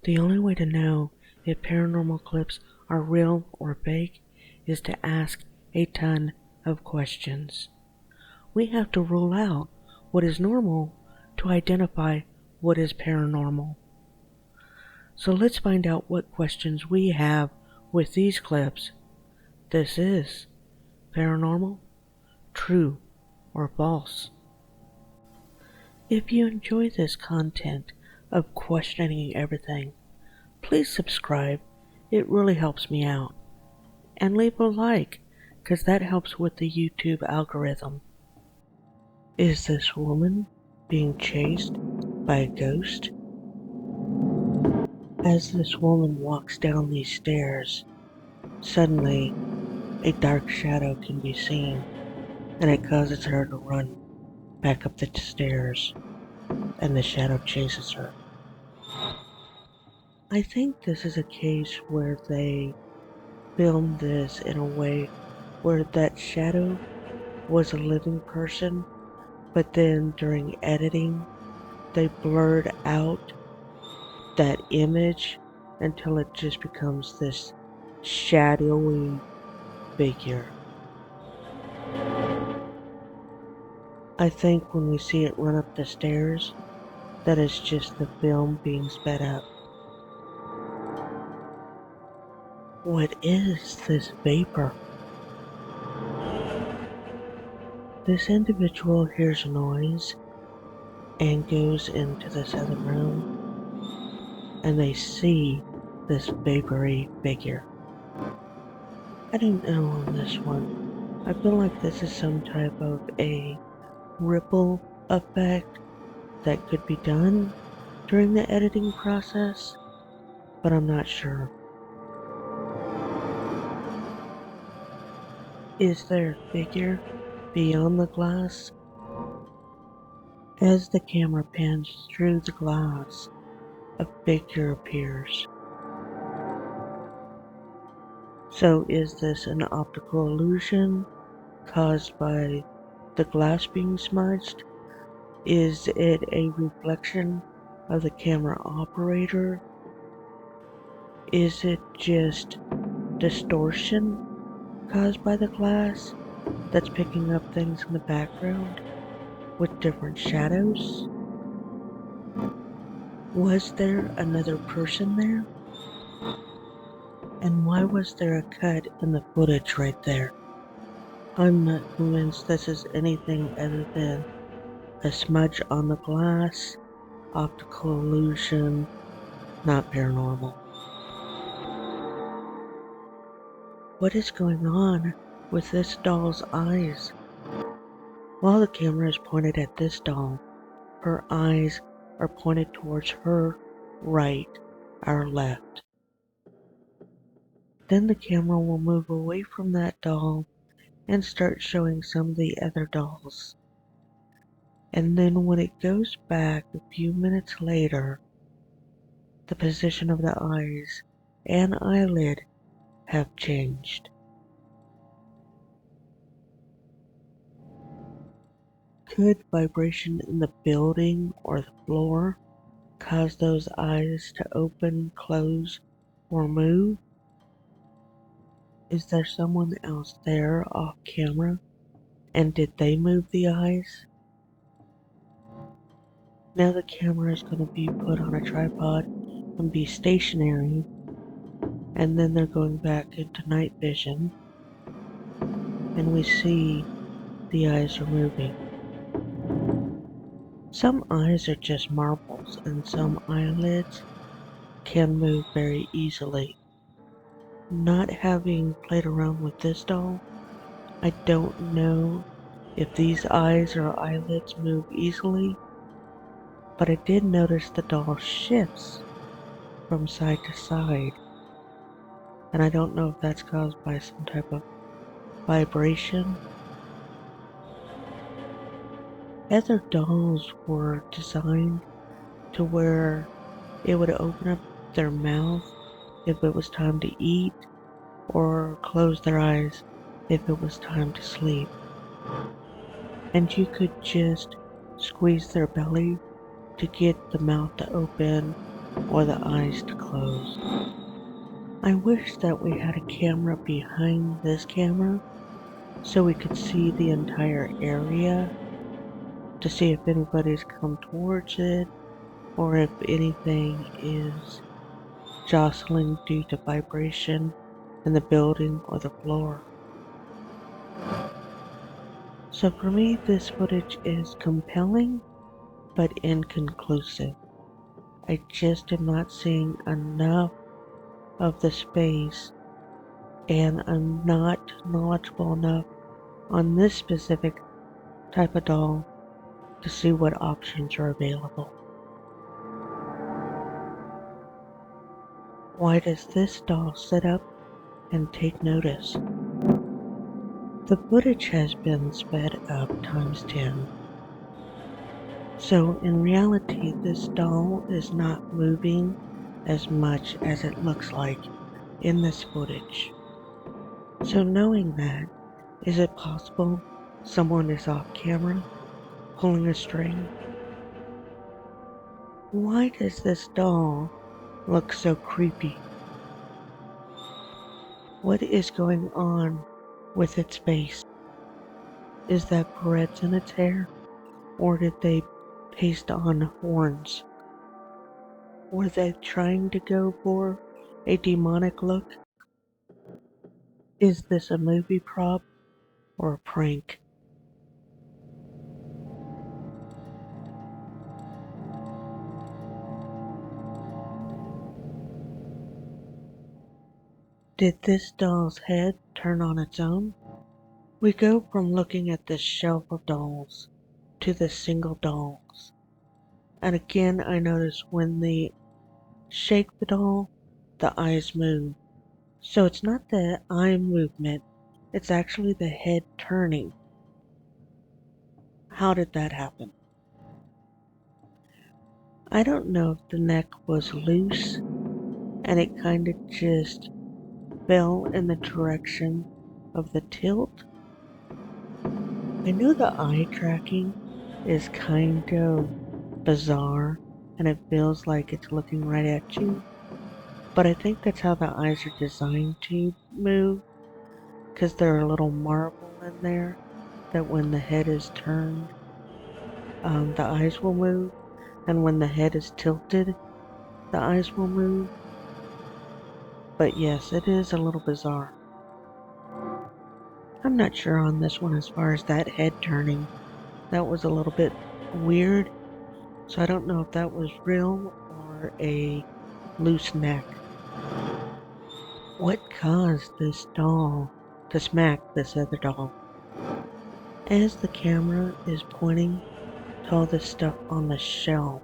The only way to know if paranormal clips are real or fake is to ask a ton of questions. We have to rule out what is normal to identify what is paranormal. So let's find out what questions we have with these clips. This is paranormal, true or false. If you enjoy this content of questioning everything, please subscribe. It really helps me out. And leave a like, because that helps with the YouTube algorithm. Is this woman being chased by a ghost? As this woman walks down these stairs, suddenly a dark shadow can be seen, and it causes her to run back up the stairs, and the shadow chases her. I think this is a case where they filmed this in a way where that shadow was a living person, but then during editing, they blurred out that image until it just becomes this shadowy figure. I think when we see it run up the stairs, that is just the film being sped up. What is this vapor? This individual hears a noise and goes into this other room, and they see this vapory figure. I don't know on this one. I feel like this is some type of a ripple effect that could be done during the editing process, but I'm not sure. Is there a figure beyond the glass? As the camera pans through the glass, a figure appears. So is this an optical illusion caused by the glass being smudged? Is it a reflection of the camera operator? Is it just distortion caused by the glass that's picking up things in the background with different shadows? Was there another person there? And why was there a cut in the footage right there? I'm not convinced this is anything other than a smudge on the glass, optical illusion, not paranormal. What is going on with this doll's eyes? While the camera is pointed at this doll, her eyes are pointed towards her right, our left. Then the camera will move away from that doll and start showing some of the other dolls. And then when it goes back a few minutes later, the position of the eyes and eyelid have changed. Could vibration in the building or the floor cause those eyes to open, close, or move? Is there someone else there off camera, and did they move the eyes? Now the camera is going to be put on a tripod and be stationary, and then they're going back into night vision, and we see the eyes are moving. Some eyes are just marbles, and some eyelids can move very easily. Not having played around with this doll, I don't know if these eyes or eyelids move easily, but I did notice the doll shifts from side to side, and I don't know if that's caused by some type of vibration. Other dolls were designed to where it would open up their mouth if it was time to eat, or close their eyes if it was time to sleep. And you could just squeeze their belly to get the mouth to open or the eyes to close. I wish that we had a camera behind this camera so we could see the entire area to see if anybody's come towards it or if anything is jostling due to vibration in the building or the floor. So for me, this footage is compelling but inconclusive. I just am not seeing enough of the space, and I'm not knowledgeable enough on this specific type of doll to see what options are available. Why does this doll sit up and take notice? The footage has been sped up times 10. So in reality, this doll is not moving as much as it looks like in this footage. So knowing that, is it possible someone is off camera pulling a string? Why does this doll look so creepy? What is going on with its face? Is that barrettes in its hair? Or did they paste on horns? Were they trying to go for a demonic look? Is this a movie prop or a prank? Did this doll's head turn on its own? We go from looking at this shelf of dolls to the single dolls. And again, I notice when they shake the doll, the eyes move. So it's not the eye movement, it's actually the head turning. How did that happen? I don't know if the neck was loose and it kind of just fell in the direction of the tilt. I know the eye tracking is kind of bizarre and it feels like it's looking right at you, but I think that's how the eyes are designed to move, because there are a little marble in there that when the head is turned, the eyes will move, and when the head is tilted, the eyes will move. But yes, it is a little bizarre. I'm not sure on this one as far as that head turning. That was a little bit weird, so I don't know if that was real or a loose neck. What caused this doll to smack this other doll? As the camera is pointing to all this stuff on the shelf,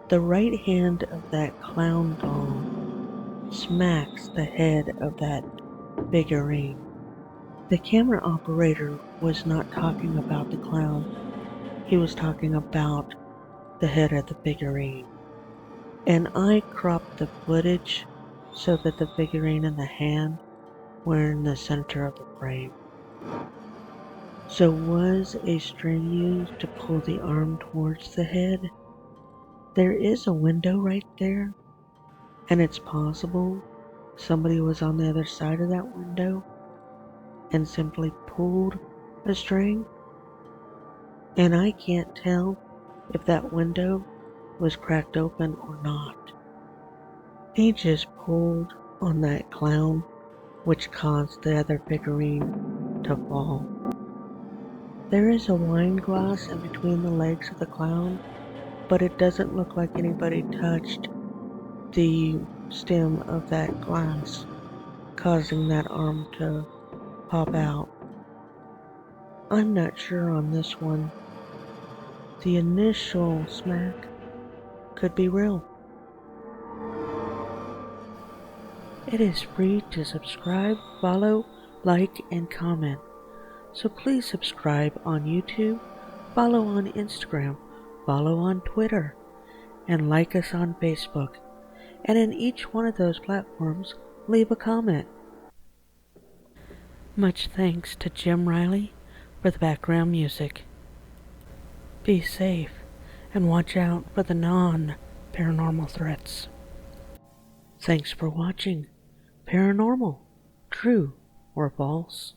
the right hand of that clown doll smacks the head of that figurine. The camera operator was not talking about the clown, he was talking about the head of the figurine. And I cropped the footage so that the figurine and the hand were in the center of the frame. So was a string used to pull the arm towards the head? There is a window right there, and it's possible somebody was on the other side of that window and simply pulled a string. And I can't tell if that window was cracked open or not. He just pulled on that clown, which caused the other figurine to fall. There is a wine glass in between the legs of the clown, but it doesn't look like anybody touched the stem of that glass, causing that arm to pop out. I'm not sure on this one. The initial smack could be real. It is free to subscribe, follow, like, and comment. So please subscribe on YouTube, follow on Instagram, follow on Twitter, and like us on Facebook. And in each one of those platforms, leave a comment. Much thanks to Jim Riley for the background music. Be safe and watch out for the non-paranormal. paranormal threats. Thanks for watching Paranormal, True or False?